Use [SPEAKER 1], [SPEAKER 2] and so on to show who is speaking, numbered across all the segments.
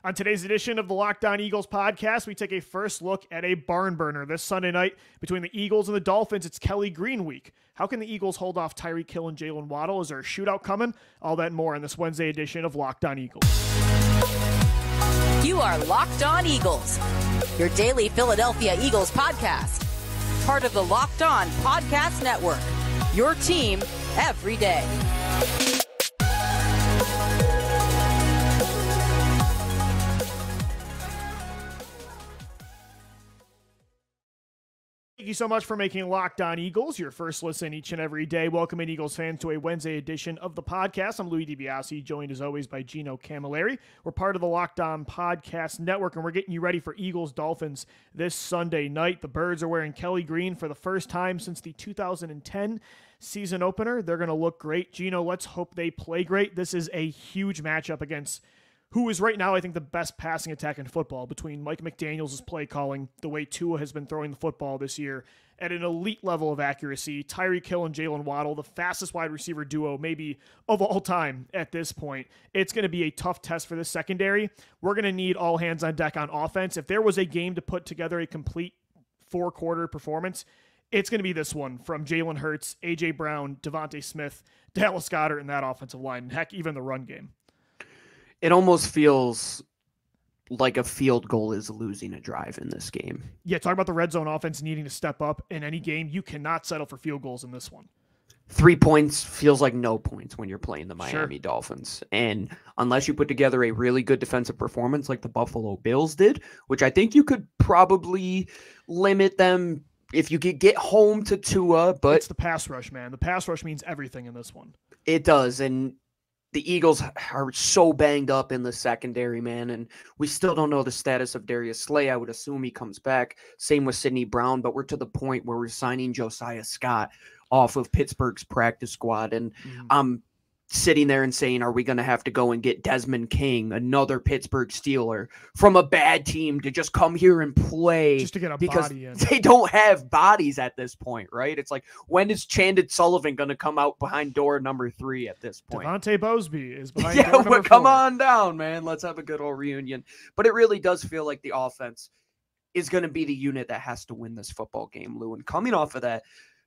[SPEAKER 1] On today's edition of the Locked On Eagles podcast, we take a first look at a barn burner this Sunday night between the Eagles and the Dolphins. It's Kelly Green week. How can the Eagles hold off Tyreek and Jalen Waddle? Is there a shootout coming? All that and more on this Wednesday edition of Locked On Eagles.
[SPEAKER 2] You are Locked On Eagles, your daily Philadelphia Eagles podcast. Part of the Locked On Podcast Network, your team every day.
[SPEAKER 1] Thank you so much for making Locked On Eagles your first listen each and every day. Welcome in, Eagles fans, to a Wednesday edition of the podcast. I'm Louis DiBiase, joined as always by Gino Camilleri. We're part of the Locked On Podcast Network, and we're getting you ready for Eagles-Dolphins this Sunday night. The Birds are wearing Kelly Green for the first time since the 2010 season opener. They're going to look great. Gino, let's hope they play great. This is a huge matchup against who is right now, I think, the best passing attack in football, between Mike McDaniels' play calling, the way Tua has been throwing the football this year at an elite level of accuracy, Tyreek Hill and Jalen Waddle, the fastest wide receiver duo maybe of all time at this point. It's going to be a tough test for the secondary. We're going to need all hands on deck on offense. If there was a game to put together a complete four-quarter performance, it's going to be this one from Jalen Hurts, A.J. Brown, DeVonta Smith, Dallas Goedert in that offensive line, and heck, even the run game.
[SPEAKER 3] It almost feels like a field goal is losing a drive in this game.
[SPEAKER 1] Yeah, talk about the red zone offense needing to step up in any game. You cannot settle for field goals in this one.
[SPEAKER 3] 3 points feels like no points when you're playing the Miami Dolphins. And unless you put together a really good defensive performance like the Buffalo Bills did, which I think you could probably limit them if you could get home to Tua. But
[SPEAKER 1] it's the pass rush, man. The pass rush means everything in this one.
[SPEAKER 3] It does, and the Eagles are so banged up in the secondary, man, and we still don't know the status of Darius Slay. I would assume he comes back. Same with Sidney Brown, but we're to the point where we're signing Josiah Scott off of Pittsburgh's practice squad, and I'm sitting there and saying, are we going to have to go and get Desmond King, another Pittsburgh Steeler, from a bad team to just come here and play?
[SPEAKER 1] Just to get a
[SPEAKER 3] because
[SPEAKER 1] body in.
[SPEAKER 3] They don't have bodies at this point, right? It's like, when is Chandon Sullivan going to come out behind door number 3 at this point?
[SPEAKER 1] Devontae Bosby is behind door number 4.
[SPEAKER 3] Come on down, man. Let's have a good old reunion. But it really does feel like the offense is going to be the unit that has to win this football game, Lou. And coming off of that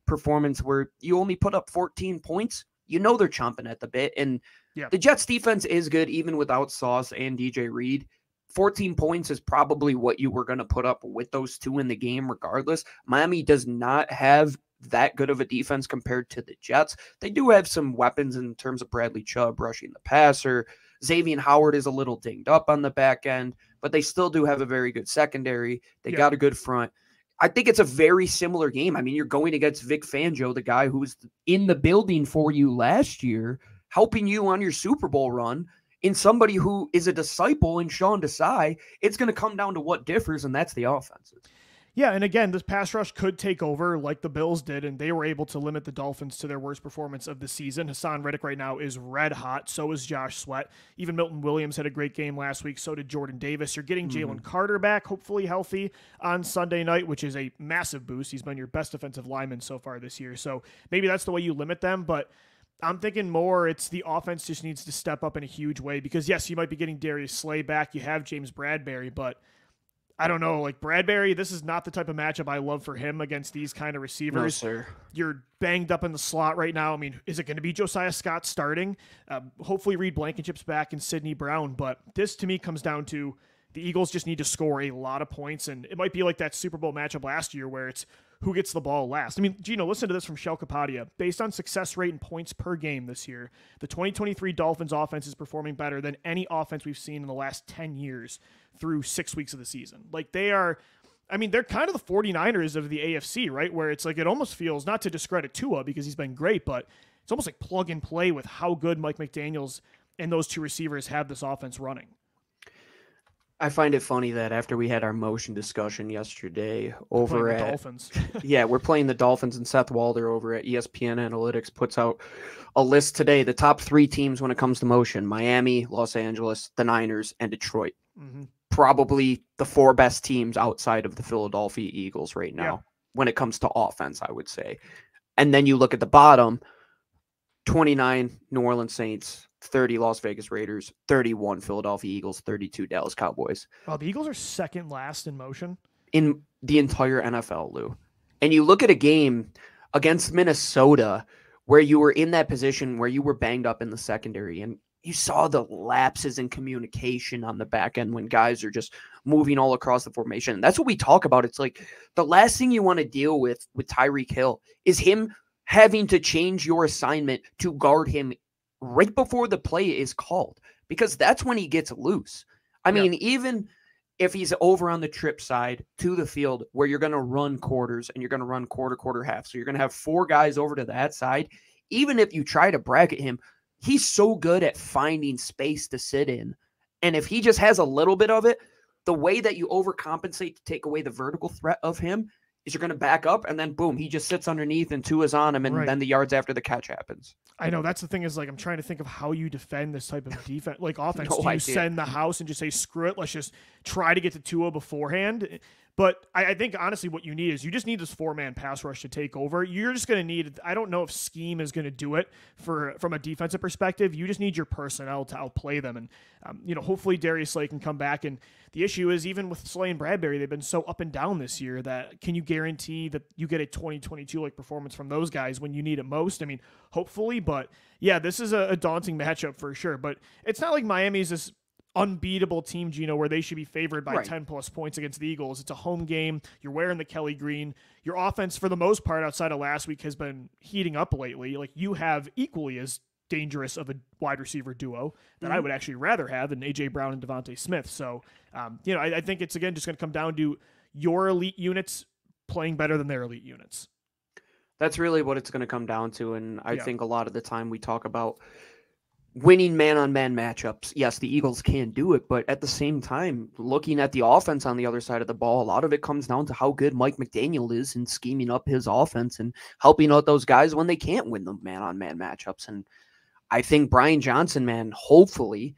[SPEAKER 3] performance where you only put up 14 points, you know they're chomping at the bit. And the Jets defense is good, even without Sauce and DJ Reed. 14 points is probably what you were going to put up with those two in the game regardless. Miami does not have that good of a defense compared to the Jets. They do have some weapons in terms of Bradley Chubb rushing the passer. Xavier Howard is a little dinged up on the back end, but they still do have a very good secondary. They got a good front. I think it's a very similar game. I mean, you're going against Vic Fangio, the guy who was in the building for you last year, helping you on your Super Bowl run, in somebody who is a disciple in Sean Desai. It's going to come down to what differs, and that's the offense.
[SPEAKER 1] Yeah, and again, this pass rush could take over like the Bills did, and they were able to limit the Dolphins to their worst performance of the season. Hassan Reddick right now is red hot. So is Josh Sweat. Even Milton Williams had a great game last week. So did Jordan Davis. You're getting Jalen Carter back, hopefully healthy, on Sunday night, which is a massive boost. He's been your best defensive lineman so far this year. So maybe that's the way you limit them, but I'm thinking more it's the offense just needs to step up in a huge way because, yes, you might be getting Darius Slay back. You have James Bradberry, but I don't know, like Bradberry, this is not the type of matchup I love for him against these kind of receivers.
[SPEAKER 3] No, sir.
[SPEAKER 1] You're banged up in the slot right now. I mean, is it going to be Josiah Scott starting? Hopefully Reed Blankenship's back and Sidney Brown, but this to me comes down to the Eagles just need to score a lot of points, and it might be like that Super Bowl matchup last year where it's who gets the ball last. I mean, Gino, listen to this from Shell Kapadia. Based on success rate and points per game this year, the 2023 Dolphins offense is performing better than any offense we've seen in the last 10 years through 6 weeks of the season. Like they're kind of the 49ers of the AFC, right? Where it's like, it almost feels, not to discredit Tua because he's been great, but it's almost like plug and play with how good Mike McDaniels and those two receivers have this offense running.
[SPEAKER 3] I find it funny that after we had our motion discussion yesterday over at
[SPEAKER 1] Dolphins.
[SPEAKER 3] we're playing the Dolphins, and Seth Walder over at ESPN Analytics puts out a list today. The top 3 teams when it comes to motion: Miami, Los Angeles, the Niners, and Detroit. Probably the 4 best teams outside of the Philadelphia Eagles right now when it comes to offense, I would say. And then you look at the bottom, 29 New Orleans Saints, 30 Las Vegas Raiders, 31 Philadelphia Eagles, 32 Dallas Cowboys.
[SPEAKER 1] Well, the Eagles are second last in motion
[SPEAKER 3] in the entire NFL, Lou. And you look at a game against Minnesota where you were in that position where you were banged up in the secondary, and you saw the lapses in communication on the back end when guys are just moving all across the formation. And that's what we talk about. It's like the last thing you want to deal with Tyreek Hill is him having to change your assignment to guard him right before the play is called, because that's when he gets loose. I mean, even if he's over on the trip side to the field where you're going to run quarters and you're going to run quarter, half. So you're going to have 4 guys over to that side. Even if you try to bracket him, he's so good at finding space to sit in. And if he just has a little bit of it, the way that you overcompensate to take away the vertical threat of him is you're going to back up, and then boom, he just sits underneath and 2 is on him, and then the yards after the catch happens.
[SPEAKER 1] I know that's the thing is, like, I'm trying to think of how you defend this type of defense, like offense.
[SPEAKER 3] No
[SPEAKER 1] Do you
[SPEAKER 3] idea.
[SPEAKER 1] send the house and just say, screw it, let's just try to get to Tua beforehand? But I think, honestly, what you need is you just need this 4-man pass rush to take over. You're just going to need, I don't know if scheme is going to do it from a defensive perspective. You just need your personnel to outplay them. And, hopefully Darius Slay can come back. And the issue is, even with Slay and Bradbury, they've been so up and down this year that can you guarantee that you get a 2022-like performance from those guys when you need it most? I mean, hopefully, but yeah, this is a daunting matchup for sure. But it's not like Miami's this unbeatable team, Gino, where they should be favored by 10 plus points against the Eagles. It's a home game. You're wearing the Kelly green. Your offense, for the most part, outside of last week, has been heating up lately. Like, you have equally as dangerous of a wide receiver duo that I would actually rather have than AJ Brown and DeVonta Smith. So, I think it's, again, just going to come down to your elite units playing better than their elite units.
[SPEAKER 3] That's really what it's going to come down to. And I think a lot of the time we talk about winning man-on-man matchups. Yes, the Eagles can do it, but at the same time, looking at the offense on the other side of the ball, a lot of it comes down to how good Mike McDaniel is in scheming up his offense and helping out those guys when they can't win the man-on-man matchups. And I think Brian Johnson, man, hopefully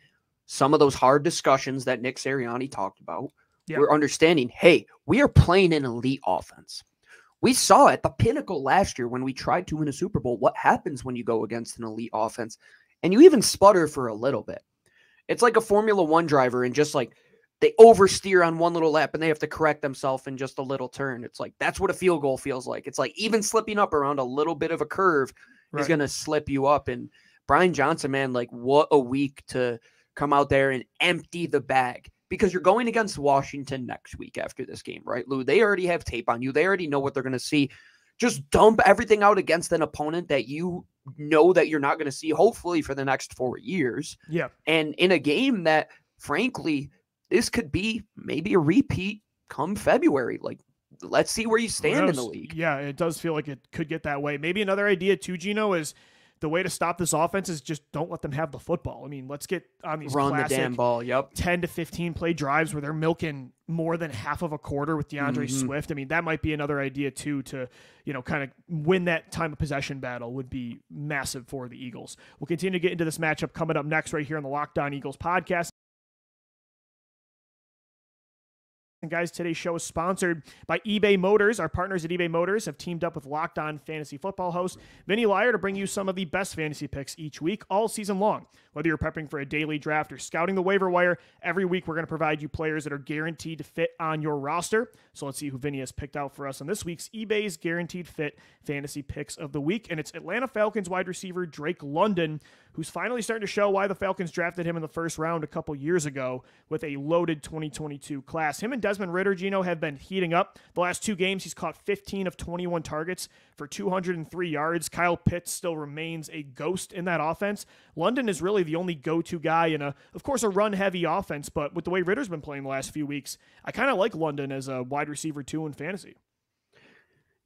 [SPEAKER 3] some of those hard discussions that Nick Sirianni talked about, we're understanding, hey, we are playing an elite offense. We saw at the pinnacle last year when we tried to win a Super Bowl what happens when you go against an elite offense. And you even sputter for a little bit. It's like a Formula One driver, and just like they oversteer on one little lap and they have to correct themselves in just a little turn. It's like, that's what a field goal feels like. It's like even slipping up around a little bit of a curve is going to slip you up. And Brian Johnson, man, like, what a week to come out there and empty the bag, because you're going against Washington next week after this game, right, Lou? They already have tape on you. They already know what they're going to see. Just dump everything out against an opponent that you know that you're not going to see, hopefully, for the next 4 years.
[SPEAKER 1] Yeah.
[SPEAKER 3] And in a game that, frankly, this could be maybe a repeat come February. Like, let's see where you stand in the league.
[SPEAKER 1] Yeah, it does feel like it could get that way. Maybe another idea too, Gino, is the way to stop this offense is just don't let them have the football. I mean, let's get on these
[SPEAKER 3] run
[SPEAKER 1] classic
[SPEAKER 3] the damn ball.
[SPEAKER 1] 10 to 15 play drives where they're milking more than half of a quarter with DeAndre Swift. I mean, that might be another idea too, to, kind of win that time of possession battle would be massive for the Eagles. We'll continue to get into this matchup coming up next right here on the Locked On Eagles podcast. And guys, today's show is sponsored by eBay Motors. Our partners at eBay Motors have teamed up with Locked On Fantasy Football host Vinny Lyer to bring you some of the best fantasy picks each week, all season long. Whether you're prepping for a daily draft or scouting the waiver wire, every week we're going to provide you players that are guaranteed to fit on your roster. So let's see who Vinny has picked out for us on this week's eBay's Guaranteed Fit Fantasy Picks of the Week. And it's Atlanta Falcons wide receiver Drake London, who's finally starting to show why the Falcons drafted him in the first round a couple years ago with a loaded 2022 class. Him and Desmond Ridder, Gino, have been heating up. The last 2 games, he's caught 15 of 21 targets for 203 yards. Kyle Pitts still remains a ghost in that offense. London is really the only go-to guy in of course, a run-heavy offense, but with the way Ridder's been playing the last few weeks, I kind of like London as a wide receiver too in fantasy.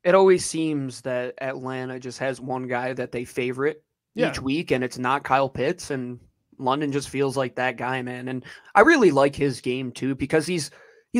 [SPEAKER 3] It always seems that Atlanta just has one guy that they favorite each week, and it's not Kyle Pitts, and London just feels like that guy, man. And I really like his game too, because he's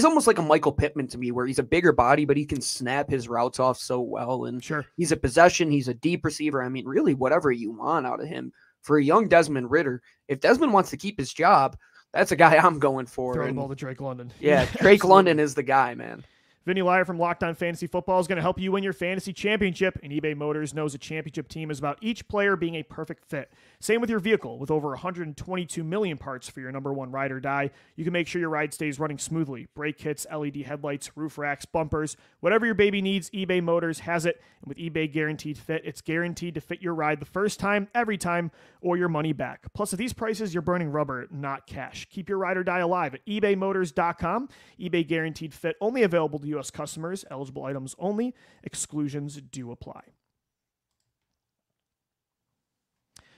[SPEAKER 3] almost like a Michael Pittman to me, where he's a bigger body, but he can snap his routes off so well. And he's a possession, he's a deep receiver. I mean, really, whatever you want out of him. For a young Desmond Ridder, if Desmond wants to keep his job, that's a guy I'm going for.
[SPEAKER 1] Throw the ball to Drake London.
[SPEAKER 3] Yeah, Drake London is the guy, man.
[SPEAKER 1] Vinny Lyer from Locked On Fantasy Football is going to help you win your fantasy championship, and eBay Motors knows a championship team is about each player being a perfect fit. Same with your vehicle. With over 122 million parts for your number one ride or die, you can make sure your ride stays running smoothly. Brake kits, LED headlights, roof racks, bumpers, whatever your baby needs, eBay Motors has it. And with eBay Guaranteed Fit, it's guaranteed to fit your ride the first time, every time, or your money back. Plus, at these prices, you're burning rubber, not cash. Keep your ride or die alive at ebaymotors.com. eBay Guaranteed Fit, only available to U.S. customers. Eligible items only. Exclusions do apply.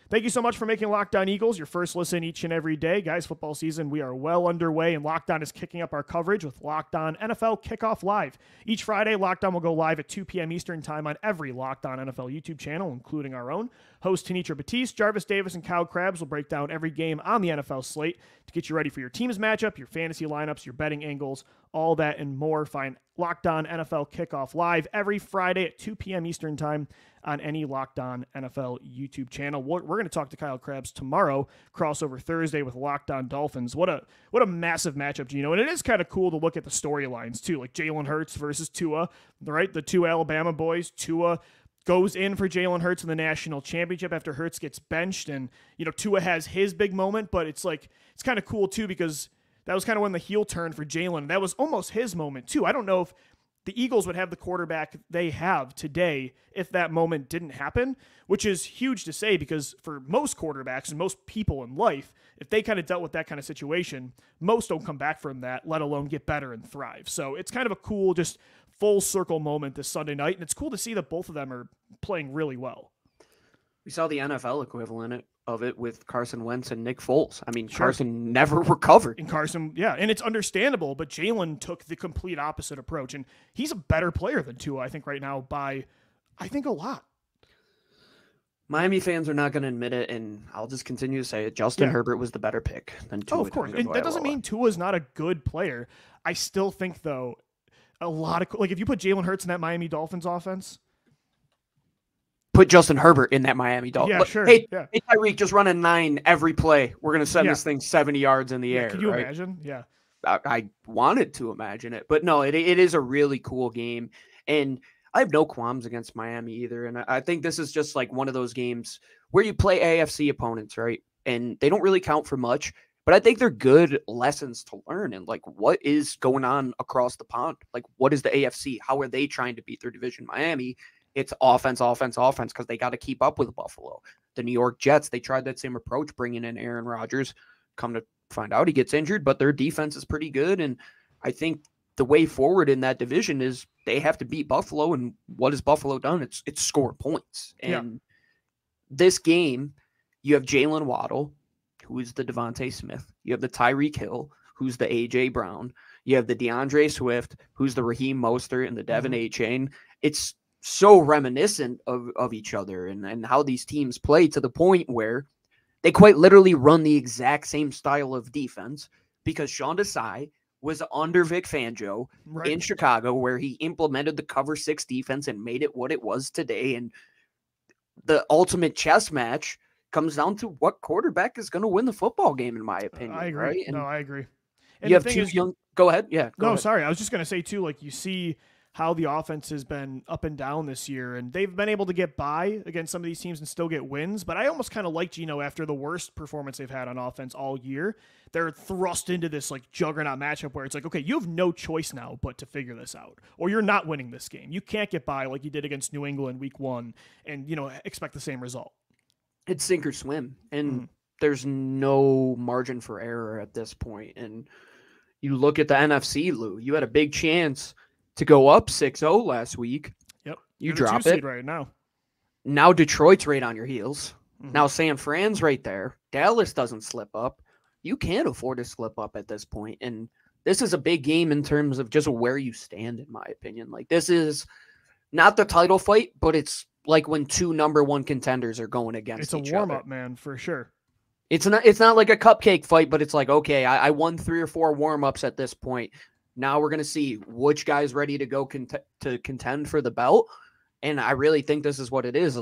[SPEAKER 1] Thank you so much for making Locked On Eagles your first listen each and every day. Guys, football season, we are well underway, and Locked On is kicking up our coverage with Locked On NFL Kickoff Live. Each Friday, Locked On will go live at 2 p.m. Eastern Time on every Locked On NFL YouTube channel, including our own. Hosts Tanitra Batiste, Jarvis Davis, and Kyle Krabs will break down every game on the NFL slate to get you ready for your team's matchup, your fantasy lineups, your betting angles, all that and more. Find Locked On NFL Kickoff Live every Friday at 2 p.m. Eastern Time on any Locked On NFL YouTube channel. We're going to talk to Kyle Krabs tomorrow, crossover Thursday with Locked On Dolphins. What a massive matchup, Gino. And it is kind of cool to look at the storylines, too, like Jalen Hurts versus Tua, right? The two Alabama boys. Tua goes in for Jalen Hurts in the national championship after Hurts gets benched. And, Tua has his big moment, but it's kind of cool, too, because that was kind of when the heel turned for Jalen. That was almost his moment, too. I don't know if the Eagles would have the quarterback they have today if that moment didn't happen, which is huge to say because for most quarterbacks and most people in life, if they kind of dealt with that kind of situation, most don't come back from that, let alone get better and thrive. So it's kind of a cool, just full circle moment this Sunday night, and it's cool to see that both of them are playing really well.
[SPEAKER 3] We saw the NFL equivalent of it with Carson Wentz and Nick Foles. I mean, sure. Carson never recovered.
[SPEAKER 1] And Carson, yeah, and it's understandable, but Jalen took the complete opposite approach, and he's a better player than Tua, I think, right now by, I think, a lot.
[SPEAKER 3] Miami fans are not going to admit it, and I'll just continue to say it. Justin Herbert was the better pick than Tua.
[SPEAKER 1] Oh, of course. And that doesn't mean Tua's not a good player. I still think, though, a lot of, if you put Jalen Hurts in that Miami Dolphins offense,
[SPEAKER 3] put Justin Herbert in that Miami Dolphins.
[SPEAKER 1] Yeah, sure.
[SPEAKER 3] Hey, Tyreek, just run a 9 every play. We're going to send this thing 70 yards in the air.
[SPEAKER 1] Can you imagine? Yeah.
[SPEAKER 3] I wanted to imagine it. But no, it is a really cool game. And I have no qualms against Miami either. And I think this is just like one of those games where you play AFC opponents, right? And they don't really count for much. But I think they're good lessons to learn. And what is going on across the pond? What is the AFC? How are they trying to beat their division? Miami, it's offense, because they got to keep up with Buffalo. The New York Jets, they tried that same approach, bringing in Aaron Rodgers. Come to find out he gets injured, but their defense is pretty good. And I think the way forward in that division is they have to beat Buffalo. And what has Buffalo done? It's score points. And this game, you have Jalen Waddle, who is the DeVonta Smith. You have the Tyreek Hill, who's the A.J. Brown. You have the DeAndre Swift, who's the Raheem Mostert and the Devin A-Chain. It's so reminiscent of each other and how these teams play to the point where they quite literally run the exact same style of defense because Sean Desai was under Vic Fangio in Chicago where he implemented the cover 6 defense and made it what it was today. And the ultimate chess match comes down to what quarterback is going to win the football game, in my opinion. I
[SPEAKER 1] agree.
[SPEAKER 3] Right? And
[SPEAKER 1] I agree. And
[SPEAKER 3] you have two young. Go ahead. Yeah. Go ahead.
[SPEAKER 1] Sorry. I was just going to say too, you see how the offense has been up and down this year, and they've been able to get by against some of these teams and still get wins. But I almost kind of like Gino after the worst performance they've had on offense all year. They're thrust into this juggernaut matchup where it's okay, you have no choice now but to figure this out, or you're not winning this game. You can't get by like you did against New England week 1 and, expect the same result.
[SPEAKER 3] It's sink or swim, and there's no margin for error at this point. And you look at the NFC, Lou, you had a big chance to go up 6-0 last week.
[SPEAKER 1] Yep.
[SPEAKER 3] You drop it
[SPEAKER 1] right now.
[SPEAKER 3] Now Detroit's right on your heels. Now San Fran's right there. Dallas doesn't slip up. You can't afford to slip up at this point. And this is a big game in terms of just where you stand, in my opinion. This is not the title fight, but it's like when 2 number 1 contenders are going against each other.
[SPEAKER 1] It's a warm-up, man, for sure.
[SPEAKER 3] It's not like a cupcake fight, but it's okay, I won 3 or 4 warm-ups at this point. Now we're going to see which guy's ready to go to contend for the belt. And I really think this is what it is.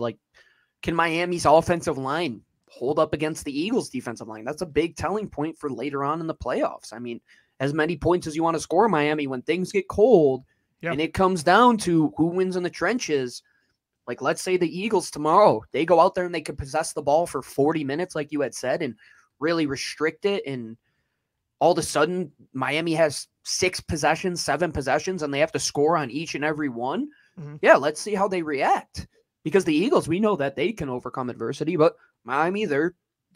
[SPEAKER 3] Can Miami's offensive line hold up against the Eagles' defensive line? That's a big telling point for later on in the playoffs. I mean, as many points as you want to score, Miami, when things get cold
[SPEAKER 1] Yeah.
[SPEAKER 3] And it comes down to who wins in the trenches. Like, let's say the Eagles tomorrow, they go out there and they can possess the ball for 40 minutes, like you had said, and really restrict it. And all of a sudden, Miami has 7 possessions, and they have to score on each and every one.
[SPEAKER 1] Mm-hmm.
[SPEAKER 3] Yeah, let's see how they react. Because the Eagles, we know that they can overcome adversity, but Miami, they're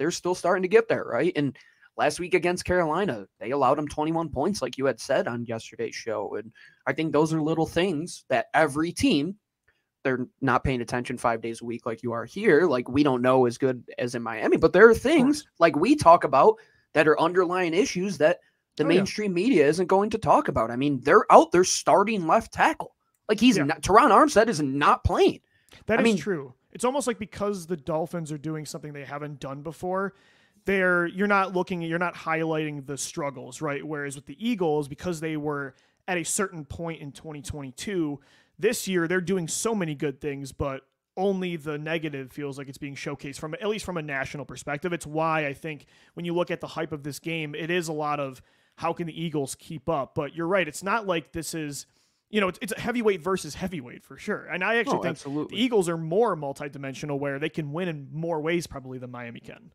[SPEAKER 3] still starting to get there, right? And last week against Carolina, they allowed them 21 points, like you had said on yesterday's show. And I think those are little things that every team, they're not paying attention 5 days a week like you are here. Like, we don't know as good as in Miami, but there are things like we talk about that are underlying issues that the mainstream media isn't going to talk about. I mean, they're out there starting left tackle. Like, Teron Armstead is not playing.
[SPEAKER 1] That is true. It's almost like because the Dolphins are doing something they haven't done before, you're not highlighting the struggles, right? Whereas with the Eagles, because they were at a certain point in 2022, this year they're doing so many good things, but only the negative feels like it's being showcased at least from a national perspective. It's why I think when you look at the hype of this game, it is a lot of how can the Eagles keep up? But you're right. It's not like this is, it's a heavyweight versus heavyweight for sure. And I actually think the Eagles are more multidimensional where they can win in more ways probably than Miami can.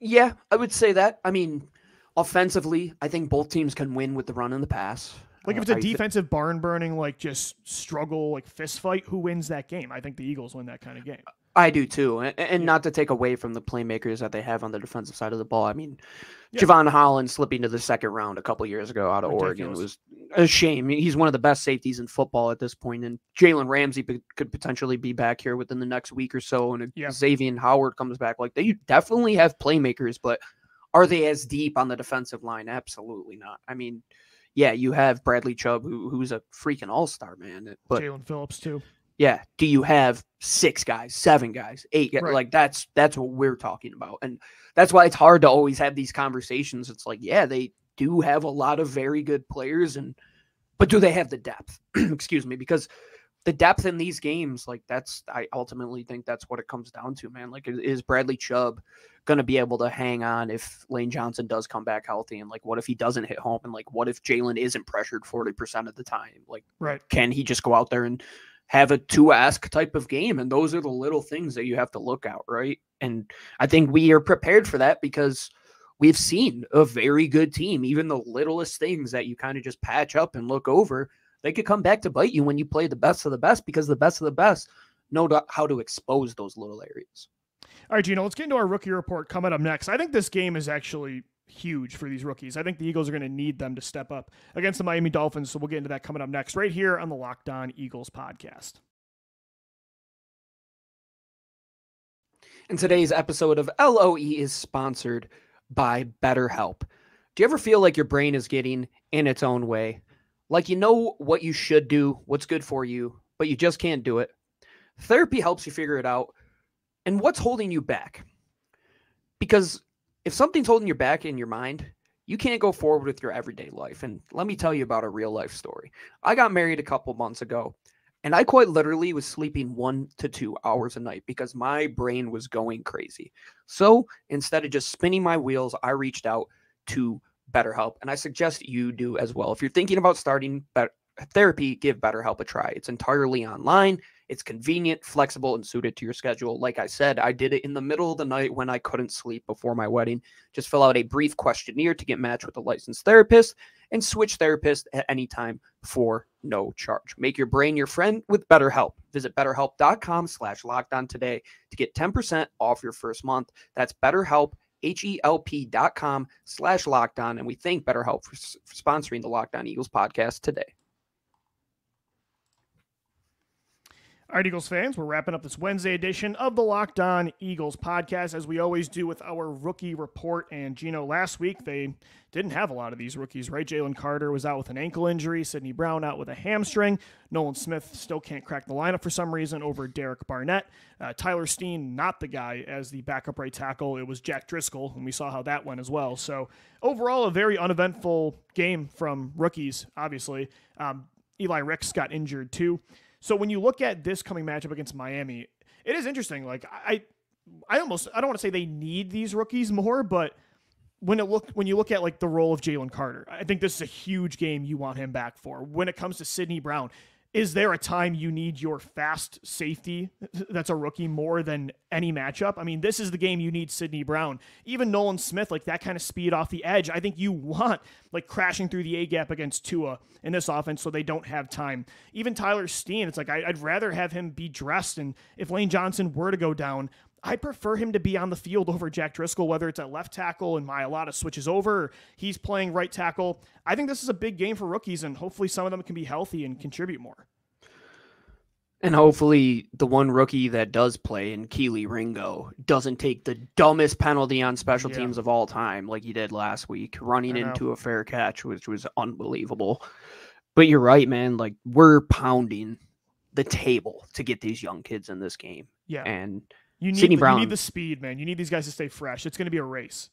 [SPEAKER 3] Yeah, I would say that. I mean, offensively, I think both teams can win with the run and the pass.
[SPEAKER 1] Like if it's a defensive barn burning, like just struggle, like fist fight, who wins that game? I think the Eagles win that kind of game.
[SPEAKER 3] I do too. And not to take away from the playmakers that they have on the defensive side of the ball. I mean, Javon Holland slipping to the second round a couple years ago out of Oregon was a shame. He's one of the best safeties in football at this point. And Jalen Ramsey could potentially be back here within the next week or so. And Xavier Howard comes back. Like, they definitely have playmakers, but are they as deep on the defensive line? Absolutely not. I mean, yeah, you have Bradley Chubb, who's a freaking all-star, man. But
[SPEAKER 1] Jalen Phillips, too.
[SPEAKER 3] Yeah. Do you have 6 guys, 7 guys, 8 guys? Right. Like, that's what we're talking about. And that's why it's hard to always have these conversations. It's like, yeah, they do have a lot of very good players, but do they have the depth? Excuse me, because the depth in these games, like, I ultimately think that's what it comes down to, man. Like, is Bradley Chubb going to be able to hang on if Lane Johnson does come back healthy? And, like, what if he doesn't hit home? And, like, what if Jaylen isn't pressured 40% of the time? Like, can he just go out there and have a Tua-esque type of game? And those are the little things that you have to look out, right? And I think we are prepared for that because we've seen a very good team. Even the littlest things that you kind of just patch up and look over, they could come back to bite you when you play the best of the best, because the best of the best know how to expose those little areas.
[SPEAKER 1] All right, Gino, let's get into our rookie report coming up next. I think this game is actually huge for these rookies. I think the Eagles are going to need them to step up against the Miami Dolphins, so we'll get into that coming up next right here on the Locked On Eagles podcast.
[SPEAKER 3] And today's episode of LOE is sponsored by BetterHelp. Do you ever feel like your brain is getting in its own way? Like, you know what you should do, what's good for you, but you just can't do it? Therapy helps you figure it out. And what's holding you back? Because if something's holding you back in your mind, you can't go forward with your everyday life. And let me tell you about a real life story. I got married a couple months ago, and I quite literally was sleeping 1 to 2 hours a night because my brain was going crazy. So instead of just spinning my wheels, I reached out to BetterHelp, and I suggest you do as well. If you're thinking about starting therapy, give BetterHelp a try. It's entirely online. It's convenient, flexible, and suited to your schedule. Like I said, I did it in the middle of the night when I couldn't sleep before my wedding. Just fill out a brief questionnaire to get matched with a licensed therapist and switch therapists at any time for no charge. Make your brain your friend with BetterHelp. Visit BetterHelp.com/lockedon today to get 10% off your first month. That's BetterHelp, HELP.com/lockedon. And we thank BetterHelp for sponsoring the Locked On Eagles podcast today.
[SPEAKER 1] All right, Eagles fans, we're wrapping up this Wednesday edition of the Locked On Eagles podcast, as we always do with our rookie report. And, Gino, last week they didn't have a lot of these rookies, right? Jalen Carter was out with an ankle injury. Sidney Brown out with a hamstring. Nolan Smith still can't crack the lineup for some reason over Derek Barnett. Tyler Steen, not the guy as the backup right tackle. It was Jack Driscoll, and we saw how that went as well. So, overall, a very uneventful game from rookies, obviously. Eli Ricks got injured, too. So when you look at this coming matchup against Miami, it is interesting. Like, I don't want to say they need these rookies more, but when you look at like the role of Jalen Carter, I think this is a huge game you want him back for. When it comes to Sidney Brown, is there a time you need your fast safety that's a rookie more than any matchup? I mean, this is the game you need Sidney Brown. Even Nolan Smith, like that kind of speed off the edge, I think you want like crashing through the A-gap against Tua in this offense so they don't have time. Even Tyler Steen, it's like I'd rather have him be dressed, and if Lane Johnson were to go down, I prefer him to be on the field over Jack Driscoll, whether it's at left tackle and Mailata switches over, or he's playing right tackle. I think this is a big game for rookies, and hopefully some of them can be healthy and contribute more.
[SPEAKER 3] And hopefully the one rookie that does play in Keely Ringo doesn't take the dumbest penalty on special teams of all time like he did last week, running into a fair catch, which was unbelievable. But you're right, man. Like, we're pounding the table to get these young kids in this game.
[SPEAKER 1] Yeah.
[SPEAKER 3] And
[SPEAKER 1] you
[SPEAKER 3] Sidney Brown,
[SPEAKER 1] you need the speed, man. You need these guys to stay fresh. It's going to be a race.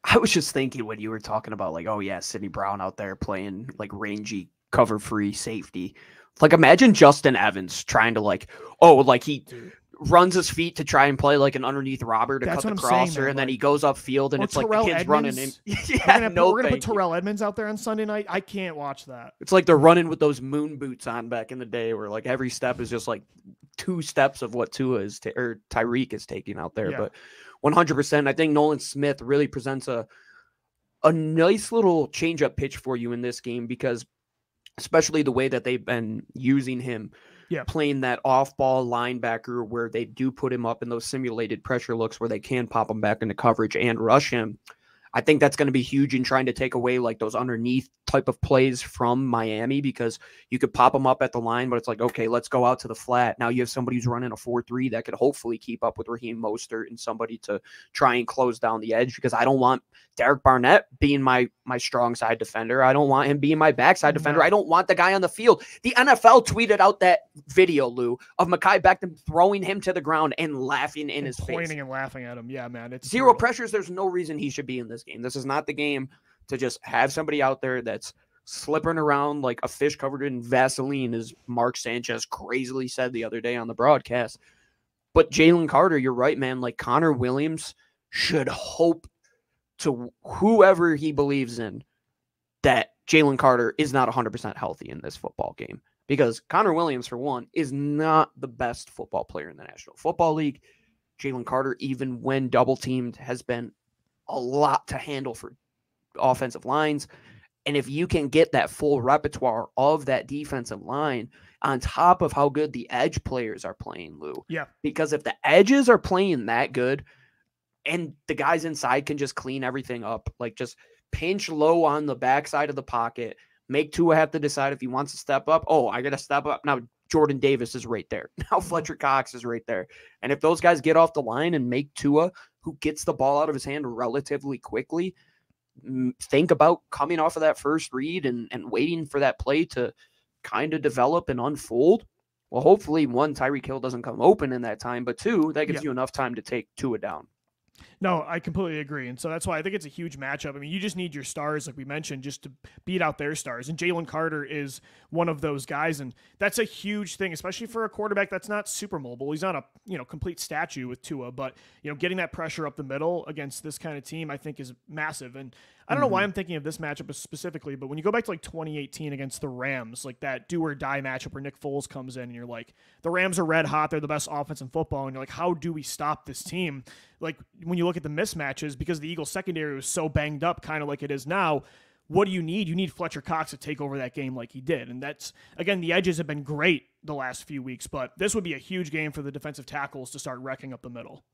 [SPEAKER 3] I was just thinking when you were talking about, like, oh, yeah, Sidney Brown out there playing, like, rangy, cover-free safety. Like, imagine Justin Evans trying to, like, he runs his feet to try and play, like, an underneath robber to cut the crosser, and then he goes upfield, and it's like the kid's running in.
[SPEAKER 1] We're going to put Terrell Edmonds out there on Sunday night. I can't watch that.
[SPEAKER 3] It's like they're running with those moon boots on back in the day where, like, every step is just, like, 2 steps of what Tua is, or Tyreek is taking out there. But 100%, I think Nolan Smith really presents a nice little change-up pitch for you in this game, because especially the way that they've been using him, playing that off-ball linebacker where they do put him up in those simulated pressure looks where they can pop him back into coverage and rush him. I think that's going to be huge in trying to take away like those underneath type of plays from Miami, because you could pop them up at the line, but it's like, okay, let's go out to the flat. Now you have somebody who's running a 4-3 that could hopefully keep up with Raheem Mostert and somebody to try and close down the edge, because I don't want Derek Barnett being my strong side defender. I don't want him being my backside defender. I don't want the guy on the field. The NFL tweeted out that video, Lou, of Mekhi Becton throwing him to the ground and laughing in his face.
[SPEAKER 1] Pointing and laughing at him. Yeah, man. It's
[SPEAKER 3] zero pressures. There's no reason he should be in this game. This is not the game to just have somebody out there that's slipping around like a fish covered in Vaseline, as Mark Sanchez crazily said the other day on the broadcast. But Jalen Carter, you're right, man. Like, Connor Williams should hope to whoever he believes in that Jalen Carter is not 100% healthy in this football game, because Connor Williams, for one, is not the best football player in the National Football League. Jalen Carter, even when double teamed, has been a lot to handle for offensive lines. And if you can get that full repertoire of that defensive line on top of how good the edge players are playing, Lou.
[SPEAKER 1] Yeah.
[SPEAKER 3] Because if the edges are playing that good and the guys inside can just clean everything up, like just pinch low on the backside of the pocket, make Tua have to decide if he wants to step up. Oh, I got to step up. Now Jordan Davis is right there. Now Fletcher Cox is right there. And if those guys get off the line and make Tua, who gets the ball out of his hand relatively quickly, think about coming off of that first read and waiting for that play to kind of develop and unfold. Well, hopefully, one, Tyreek Hill doesn't come open in that time, but two, that gives you enough time to take Tua down.
[SPEAKER 1] No, I completely agree. And so that's why I think it's a huge matchup. I mean, you just need your stars, like we mentioned, just to beat out their stars. And Jalen Carter is one of those guys. And that's a huge thing, especially for a quarterback that's not super mobile. He's not a, complete statue with Tua, but, getting that pressure up the middle against this kind of team, I think is massive. And I don't know why I'm thinking of this matchup specifically, but when you go back to like 2018 against the Rams, like that do or die matchup where Nick Foles comes in and you're like, the Rams are red hot. They're the best offense in football. And you're like, how do we stop this team? Like when you look at the mismatches, because the Eagles secondary was so banged up, kind of like it is now, what do you need? You need Fletcher Cox to take over that game like he did. And that's, again, the edges have been great the last few weeks, but this would be a huge game for the defensive tackles to start wrecking up the middle.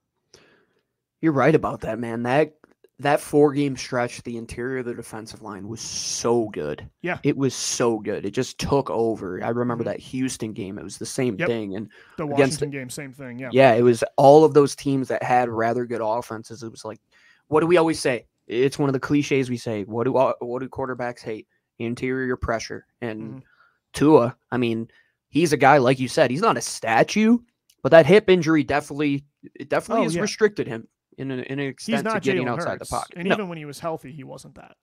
[SPEAKER 3] You're right about that, man. That 4-game stretch, the interior of the defensive line was so good.
[SPEAKER 1] Yeah.
[SPEAKER 3] It was so good. It just took over. I remember that Houston game. It was the same thing. And
[SPEAKER 1] the Washington game, same thing. Yeah.
[SPEAKER 3] Yeah. It was all of those teams that had rather good offenses. It was like, what do we always say? It's one of the cliches we say. What do quarterbacks hate? Interior pressure. And Tua, I mean, he's a guy, like you said, he's not a statue, but that hip injury definitely has restricted him in an extent to getting outside the pocket.
[SPEAKER 1] And even when he was healthy, he wasn't that.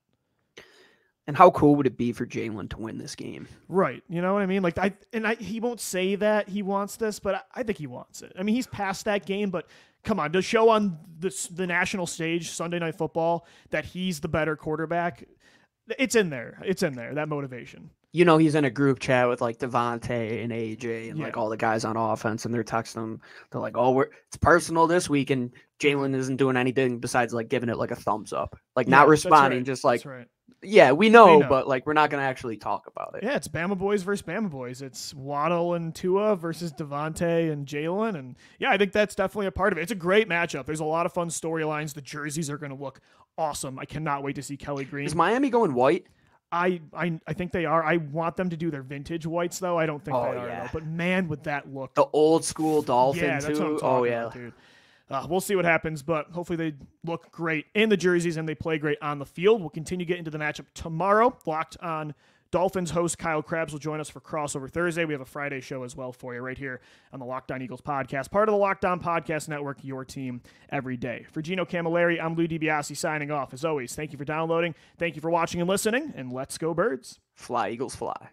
[SPEAKER 3] And how cool would it be for Jaylen to win this game?
[SPEAKER 1] Right. You know what I mean? Like he won't say that he wants this, but I think he wants it. I mean, he's past that game, but come on, to show on the national stage, Sunday Night Football, that he's the better quarterback, it's in there. It's in there, that motivation.
[SPEAKER 3] You know, he's in a group chat with like DeVonta and AJ and like all the guys on offense, and they're texting him. They're like, "Oh, it's personal this week," and Jaylen isn't doing anything besides like giving it like a thumbs up, like not responding,
[SPEAKER 1] right.
[SPEAKER 3] just like,
[SPEAKER 1] that's right.
[SPEAKER 3] "Yeah, we know, but like we're not gonna actually talk about it."
[SPEAKER 1] Yeah, it's Bama boys versus Bama boys. It's Waddle and Tua versus DeVonta and Jaylen, and yeah, I think that's definitely a part of it. It's a great matchup. There's a lot of fun storylines. The jerseys are going to look awesome. I cannot wait to see Kelly Green.
[SPEAKER 3] Is Miami going white?
[SPEAKER 1] I think they are. I want them to do their vintage whites though. I don't think they are. Though. But man, would that look
[SPEAKER 3] the old school Dolphin
[SPEAKER 1] that's
[SPEAKER 3] too?
[SPEAKER 1] What I'm talking about, dude. We'll see what happens, but hopefully they look great in the jerseys and they play great on the field. We'll continue to get into the matchup tomorrow. Locked On Dolphins host Kyle Krabs will join us for Crossover Thursday. We have a Friday show as well for you right here on the Locked On Eagles podcast, part of the Locked On Podcast Network, your team every day. For Gino Camilleri, I'm Lou DiBiase signing off. As always, thank you for downloading, thank you for watching and listening, and let's go Birds.
[SPEAKER 3] Fly, Eagles, fly.